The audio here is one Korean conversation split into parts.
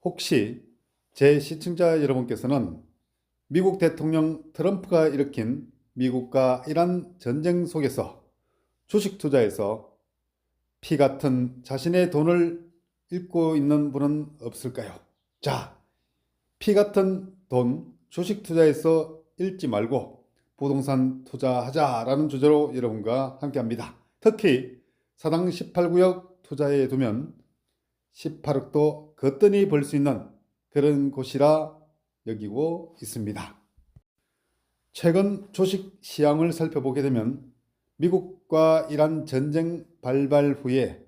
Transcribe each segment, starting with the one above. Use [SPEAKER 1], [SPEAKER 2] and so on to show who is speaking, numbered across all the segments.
[SPEAKER 1] 혹시 제 시청자 여러분께서는 미국 대통령 트럼프가 일으킨 미국과 이란 전쟁 속에서 주식 투자에서 피 같은 자신의 돈을 잃고 있는 분은 없을까요? 자, 피 같은 돈 주식 투자에서 잃지 말고 부동산 투자하자라는 주제로 여러분과 함께 합니다. 특히 사당 18구역 투자에 두면 18억도 거뜬히 벌 수 있는 그런 곳이라 여기고 있습니다. 최근 주식 시황을 살펴보게 되면 미국과 이란 전쟁 발발 후에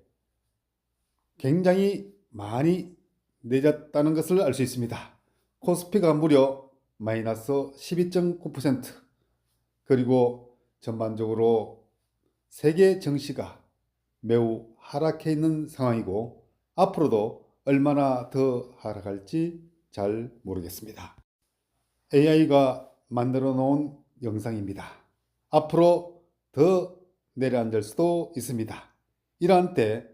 [SPEAKER 1] 굉장히 많이 내렸다는 것을 알 수 있습니다. 코스피가 무려 마이너스 12.9%, 그리고 전반적으로 세계 증시가 매우 하락해 있는 상황이고 앞으로도 얼마나 더 하락할지 잘 모르겠습니다. AI가 만들어 놓은 영상입니다. 앞으로 더 내려앉을 수도 있습니다. 이러한 때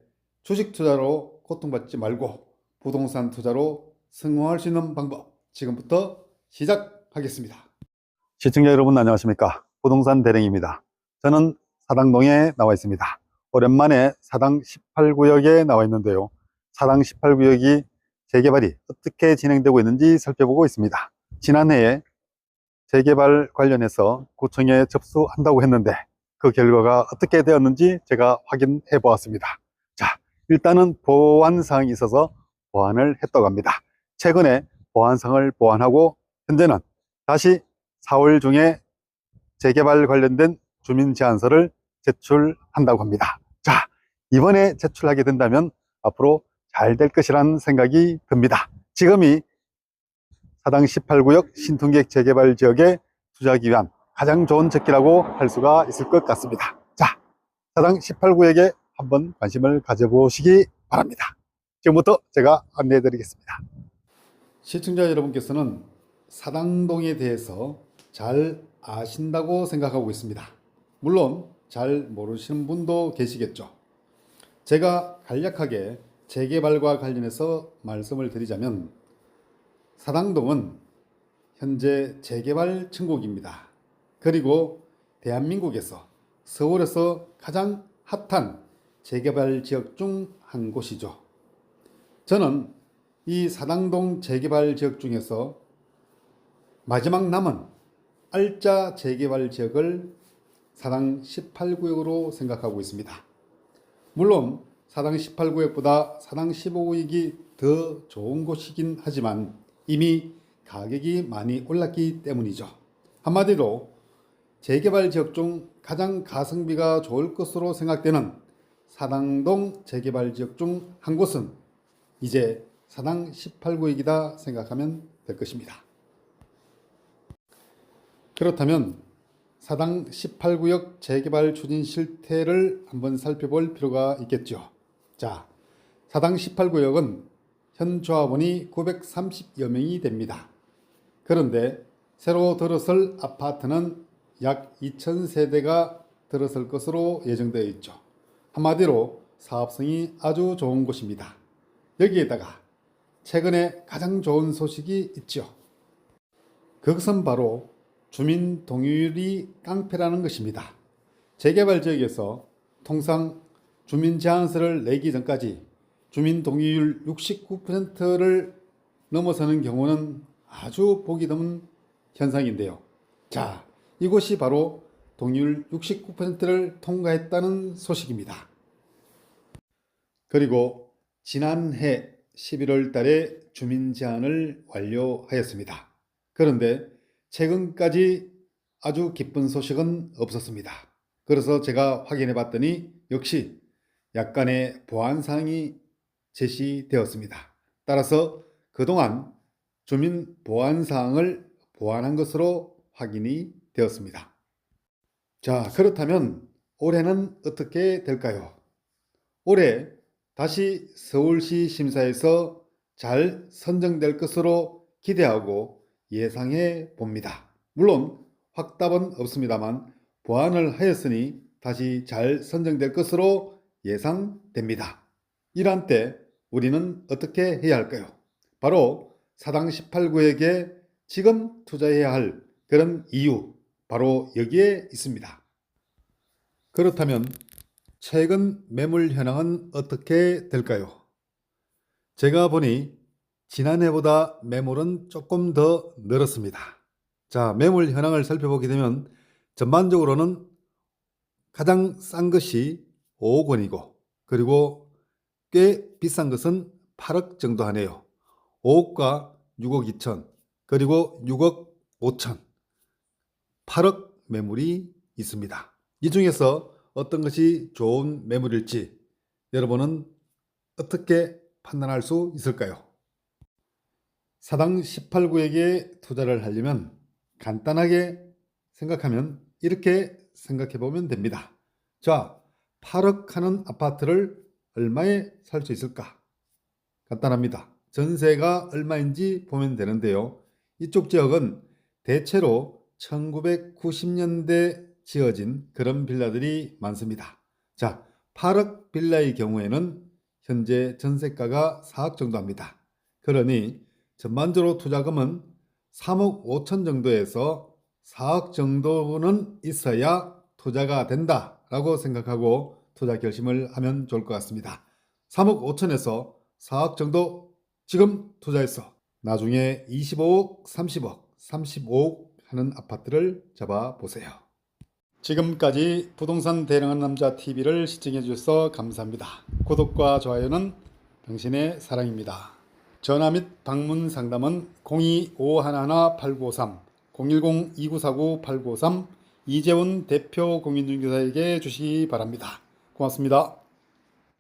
[SPEAKER 1] 주식 투자로 고통받지 말고 부동산 투자로 성공할 수 있는 방법 지금부터 시작하겠습니다. 시청자 여러분 안녕하십니까? 부동산 대령입니다. 저는 사당동에 나와 있습니다. 오랜만에 사당 18구역에 나와 있는데요. 사당 18구역이 재개발이 어떻게 진행되고 있는지 살펴보고 있습니다. 지난해에 재개발 관련해서 구청에 접수한다고 했는데 그 결과가 어떻게 되었는지 제가 확인해 보았습니다. 자, 일단은 보완사항이 있어서 보완을 했다고 합니다. 최근에 보완사항을 보완하고 현재는 다시 4월 중에 재개발 관련된 주민제안서를 제출한다고 합니다. 자, 이번에 제출하게 된다면 앞으로 잘 될 것이라는 생각이 듭니다. 지금이 사당 18구역 신통객 재개발 지역에 투자하기 위한 가장 좋은 적기라고 할 수가 있을 것 같습니다. 자, 사당 18구역에 한번 관심을 가져보시기 바랍니다. 지금부터 제가 안내해 드리겠습니다. 시청자 여러분께서는 사당동에 대해서 잘 아신다고 생각하고 있습니다. 물론 잘 모르시는 분도 계시겠죠. 제가 간략하게 재개발과 관련해서 말씀을 드리자면 사당동은 현재 재개발 천국입니다. 그리고 대한민국에서 서울에서 가장 핫한 재개발 지역 중 한 곳이죠. 저는 이 사당동 재개발 지역 중에서 마지막 남은 알짜 재개발 지역을 사당 18구역으로 생각하고 있습니다. 물론 사당 18구역보다 사당 15구역이 더 좋은 곳이긴 하지만 이미 가격이 많이 올랐기 때문이죠. 한마디로 재개발 지역 중 가장 가성비가 좋을 것으로 생각되는 사당동 재개발 지역 중 한 곳은 이제 사당 18구역이다 생각하면 될 것입니다. 그렇다면 사당 18구역 재개발 추진 실태를 한번 살펴볼 필요가 있겠죠. 자, 사당 18구역은 현 조합원이 930여 명이 됩니다. 그런데 새로 들어설 아파트는 약 2000세대가 들어설 것으로 예정되어 있죠. 한마디로 사업성이 아주 좋은 곳입니다. 여기에다가 최근에 가장 좋은 소식이 있죠. 그것은 바로 주민 동의율이 깡패라는 것입니다. 재개발 지역에서 통상 주민 제안서를 내기 전까지 주민 동의율 69%를 넘어서는 경우는 아주 보기 드문 현상인데요. 자, 이곳이 바로 동의율 69%를 통과했다는 소식입니다. 그리고 지난해 11월 달에 주민 제안을 완료하였습니다. 그런데 최근까지 아주 기쁜 소식은 없었습니다. 그래서 제가 확인해 봤더니 역시 약간의 보완사항이 제시되었습니다. 따라서 그동안 주민 보완사항을 보완한 것으로 확인이 되었습니다. 자, 그렇다면 올해는 어떻게 될까요? 올해 다시 서울시 심사에서 잘 선정될 것으로 기대하고 예상해 봅니다. 물론 확답은 없습니다만 보완을 하였으니 다시 잘 선정될 것으로 예상됩니다. 이러한 때 우리는 어떻게 해야 할까요? 바로 사당 18구에게 지금 투자해야 할 그런 이유, 바로 여기에 있습니다. 그렇다면 최근 매물 현황은 어떻게 될까요? 제가 보니 지난해보다 매물은 조금 더 늘었습니다. 자, 매물 현황을 살펴보게 되면 전반적으로는 가장 싼 것이 5억 원이고, 그리고 꽤 비싼 것은 8억 정도 하네요. 5억과 6억 2천, 그리고 6억 5천, 8억 매물이 있습니다. 이 중에서 어떤 것이 좋은 매물일지 여러분은 어떻게 판단할 수 있을까요? 사당 18구에게 투자를 하려면 간단하게 생각하면 이렇게 생각해 보면 됩니다. 자, 8억 하는 아파트를 얼마에 살 수 있을까? 간단합니다. 전세가 얼마인지 보면 되는데요. 이쪽 지역은 대체로 1990년대 지어진 그런 빌라들이 많습니다. 자, 8억 빌라의 경우에는 현재 전세가가 4억 정도 합니다. 그러니 전반적으로 투자금은 3억 5천 정도에서 4억 정도는 있어야 투자가 된다라고 생각하고 투자 결심을 하면 좋을 것 같습니다. 3억 5천에서 4억 정도 지금 투자해서 나중에 25억, 30억, 35억 하는 아파트를 잡아 보세요. 지금까지 부동산 대령한 남자 TV를 시청해 주셔서 감사합니다. 구독과 좋아요는 당신의 사랑입니다. 전화 및 방문 상담은 02-511-8953, 010-2949-8953 이재훈 대표 공인중개사에게 주시기 바랍니다. 고맙습니다.